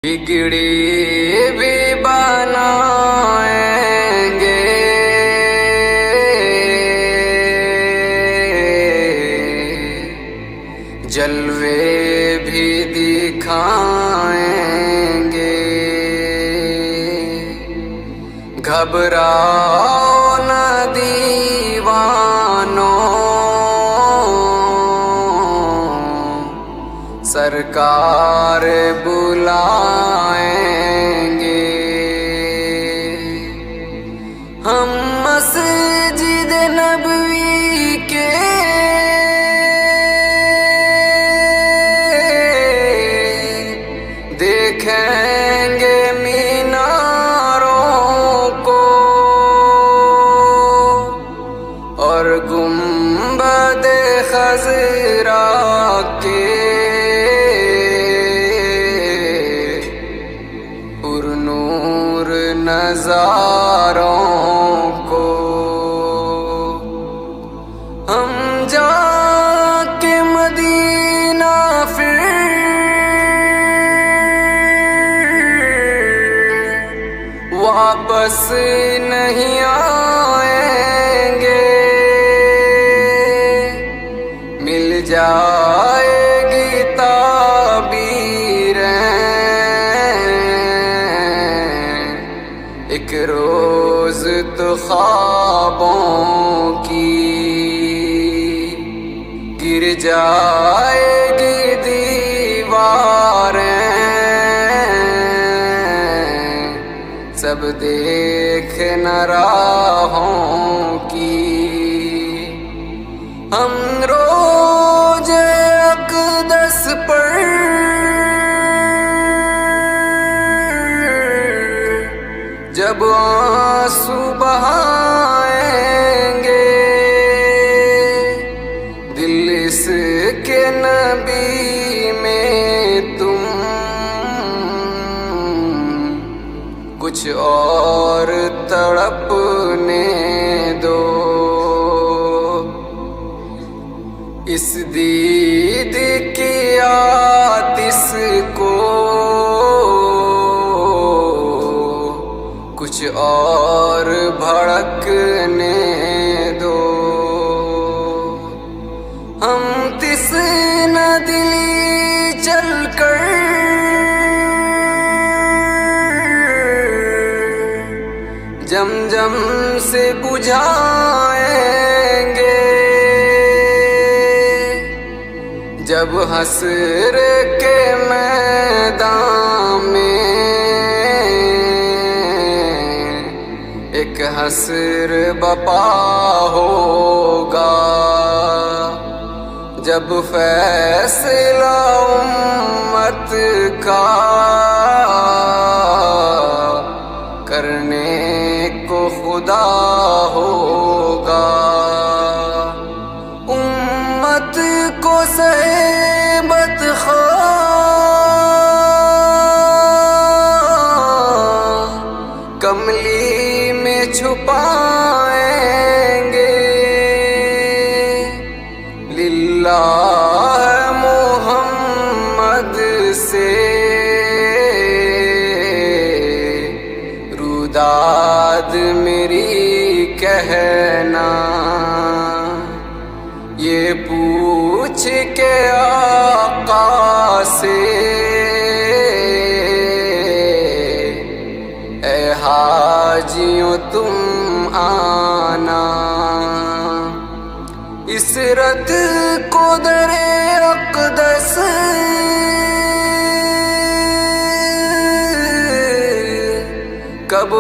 بگڑی بھی بنائیں گے، جلوے بھی دکھائیں گے، گھبراؤ نہ دیوانوں، سرکار بلائیں گے۔ ہم مسجد نبوی کے دیکھیں گے میناروں کو، اور گنبد خضرا کے نظاروں کو۔ ہم جا کے مدینہ پھر واپس نہیں آئیں گے، مل جائے گی تعبیریں ایک روز تو خوابوں کی، گر جائے گی دیواریں سب دیکھنا راہوں کی۔ ہم روز اقدس پر جب آنسو بہائیں گے، دل اس کے نبی میں تم کچھ اور تڑپنے دو، اس دید کی آتش کو کچھ اور بھڑکنے دو۔ ہم تسنہ دلی چل کر جم سے بجھائیں گے، جب حسر کے میدان میں ایک حسر بپا ہوگا، جب فیصلہ امت کا کرنے کو خدا ہوگا۔ امت کو صحبت خواہ کملی میں چھپائیں گے، للہ محمد سے روداد میری کہنا، یہ پوچھ کے آقا سے اے حاجیوں تم آنا، اس رت کو در اقدس کب